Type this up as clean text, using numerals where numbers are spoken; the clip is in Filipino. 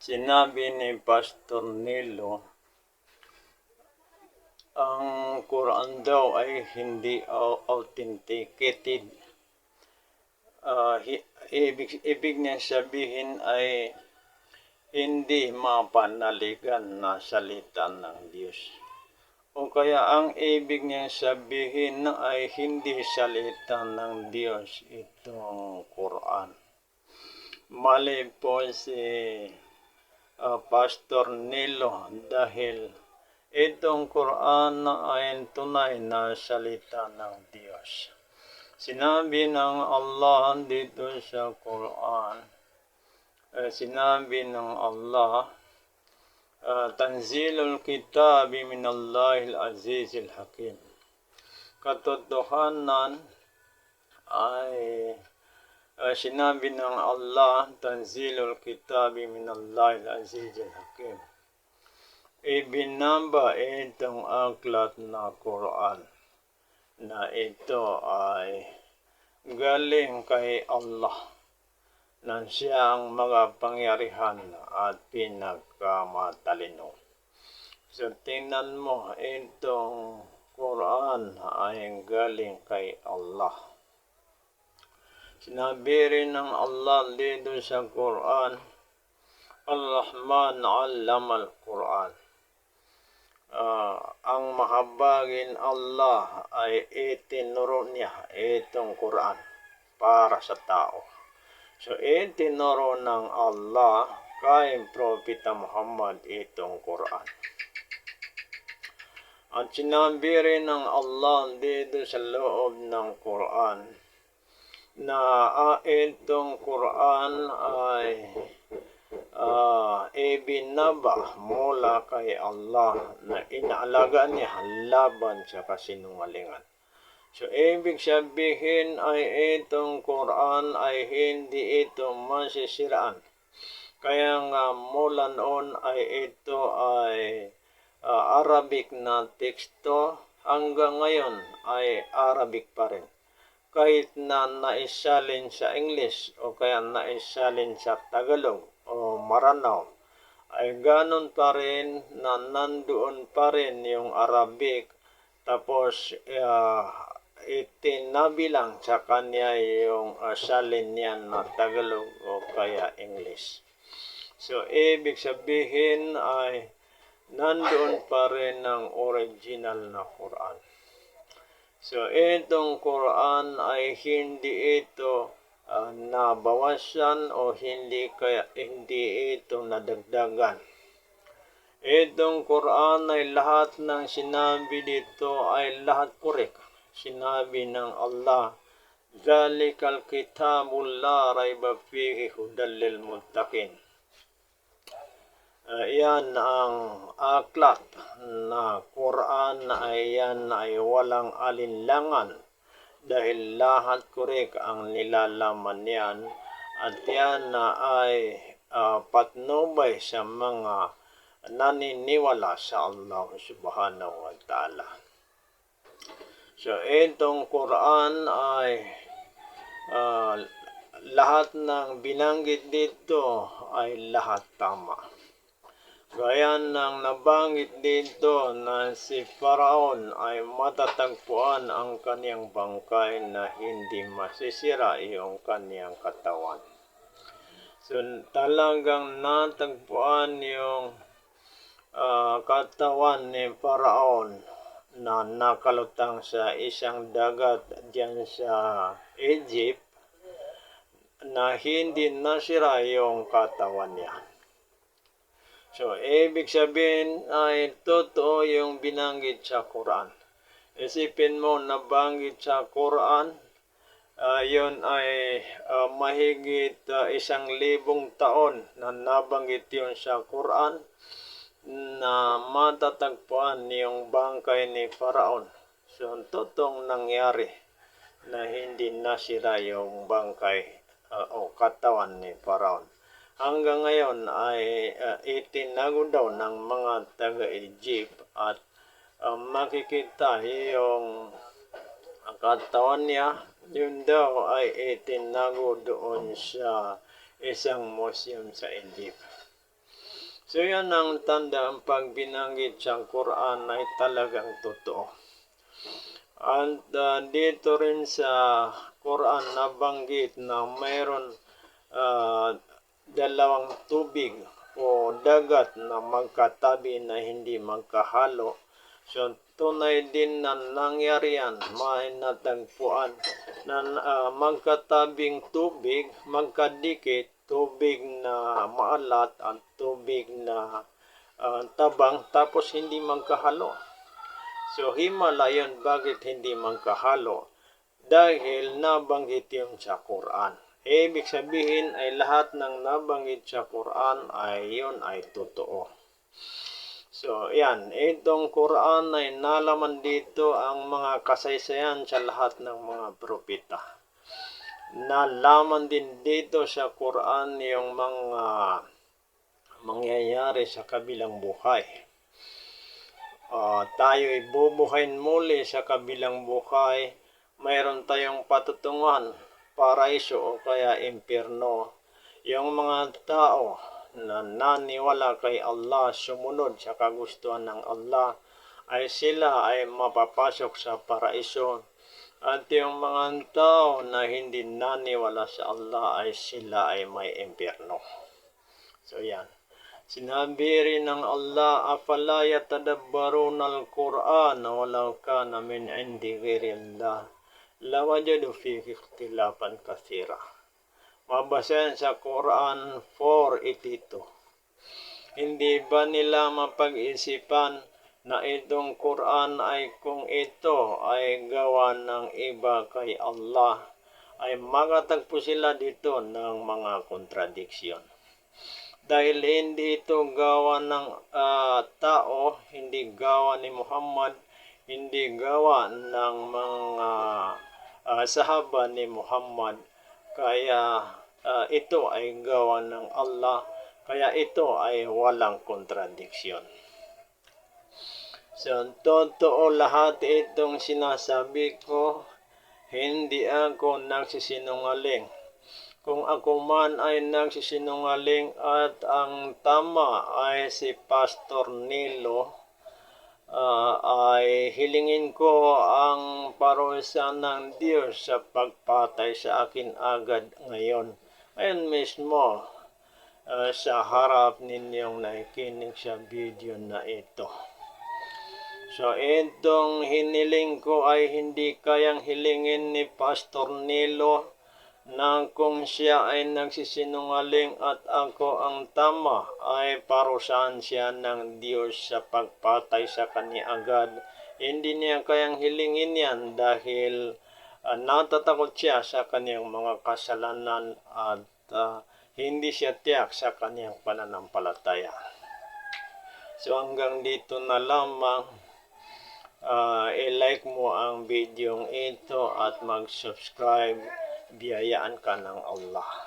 Sinabi ni Pastor Nilo, ang Quran daw ay hindi authenticated. Ibig niya sabihin ay hindi mapanaligan na salita ng Diyos. O kaya ang ibig niya sabihin ay hindi salita ng Diyos itong Quran. Mali po si Pastor Nilo dahil itong Quran ay tunay na salita ng Diyos. Sinabi ng Allah dito sa Quran, sinabi ng Allah, Tanzilul Kitabi Minallahil Azizil Hakim. Katotohanan ay sinabi ng Allah, Tanzilul Kitabi Minallahil Azizil Hakim. Ibinaba itong aklat na Quran na ito ay galing kay Allah na siyang makapangyarihan at pinagkamatalino. So tingnan mo, itong Quran ay galing kay Allah. Sinabi rin ng Allah dito sa Quran, Ar-Rahman 'allama al-Quran. Ang mahabagin Allah ay itinuro niya itong Quran para sa tao. So itinuro ng Allah kay Propeta Muhammad itong Quran. At sinabi rin ng Allah dito sa loob ng Quran na itong Quran ay ibinaba mula kay Allah na inaalagaan niya laban sa kasinungalingan. So, ibig sabihin ay itong Quran ay hindi ito masisiraan. Kaya nga mula noon ay ito ay Arabic na teksto, hanggang ngayon ay Arabic pa rin. Kahit na naisalin sa English o kaya naisalin sa Tagalog o Maranao, ay ganon pa rin na nandoon pa rin yung Arabic, tapos itinabilang sa kanya yung salin niya na Tagalog o kaya English. So, ibig sabihin ay nandoon pa rin ang original na Quran. So, itong Quran ay hindi ito nabawasan o hindi ito nadagdagan. Itong Quran ay lahat ng sinabi dito ay lahat korek. Sinabi ng Allah, Zalikal kitabul la raiba fihi hudal lil muttaqin. Yan ang aklat na Quran ay yan ay walang alinlangan dahil lahat korek ang nilalaman niyan at yan ay patnubay sa mga naniniwala sa Allah subhanahu wa ta'ala. So itong Quran ay lahat ng binanggit dito ay lahat tama. Gaya ng nabanggit dito na si Faraon ay matatagpuan ang kaniyang bangkay na hindi masisira yung kaniyang katawan. So talagang natagpuan yung katawan ni Faraon na nakalutang sa isang dagat diyan sa Egypt na hindi nasira yung katawan niya. So, ibig sabihin ay totoo yung binanggit sa Quran. Isipin mo, nabanggit sa Quran, yun ay mahigit 1,000 taon na nabanggit yun sa Quran na matatagpuan yung bangkay ni Faraon. So, totoong nangyari na hindi nasira yung bangkay o katawan ni Faraon. Hanggang ngayon ay itinago daw ng mga taga-Egypt at makikita yung katawan niya, yun daw ay itinago doon sa isang museum sa Egypt. So yan ang tanda, ang pag binanggit sa Quran ay talagang totoo. At dito rin sa Quran nabanggit na mayroon dalawang tubig o dagat na magkatabi na hindi magkahalo. So tunay din na nangyari yan, may natagpuan na magkatabing tubig, magkadikit, tubig na maalat at tubig na tabang tapos hindi magkahalo. So himala yun, bakit hindi magkahalo? Dahil nabanggit yun sa Quran. Ibig sabihin ay lahat ng nabanggit sa Quran ay yun ay totoo. So yan, itong Quran ay nalaman dito ang mga kasaysayan sa lahat ng mga propeta. Nalaman din dito sa Quran yung mga mangyayari sa kabilang buhay. Tayo'y bubuhayin muli sa kabilang buhay. Mayroon tayong patutunguhan, paraiso o kaya impyerno. Yung mga tao na naniwala kay Allah, sumunod sa kagustuhan ng Allah, ay sila ay mapapasok sa paraiso. At yung mga tao na hindi naniwala sa Allah ay sila ay may impyerno. So yan. Sinabi rin ng Allah, afala yatadabbaruna al-Qur'an walau kana min indi ghairillah lawajadu fihi ikhtilafan katsira. Mabasahin sa Quran 4:82. Hindi ba nila mapag-isipan na itong Quran ay kung ito ay gawa ng iba kay Allah, ay makatagpo sila dito ng mga kontradiksyon. Dahil hindi ito gawa ng tao, hindi gawa ni Muhammad, hindi gawa ng mga sahaba ni Muhammad, kaya ito ay gawa ng Allah, kaya ito ay walang kontradiksyon. So, totoo lahat itong sinasabi ko, hindi ako nagsisinungaling. Kung ako man ay nagsisinungaling at ang tama ay si Pastor Nilo, ay hilingin ko ang parusa ng Diyos sa pagpatay sa akin agad ngayon. Ngayon mismo, sa harap ninyong nakikinig sa video na ito. So itong hiniling ko ay hindi kayang hilingin ni Pastor Nilo, na kung siya ay nagsisinungaling at ako ang tama, ay parusahan siya ng Diyos sa pagpatay sa kanya agad. Hindi niya kayang hilingin yan dahil natatakot siya sa kanyang mga kasalanan at hindi siya tiyak sa kanyang pananampalataya. So hanggang dito na lamang. I-like mo ang video ito at mag-subscribe. Biyayaan ka ng Allah.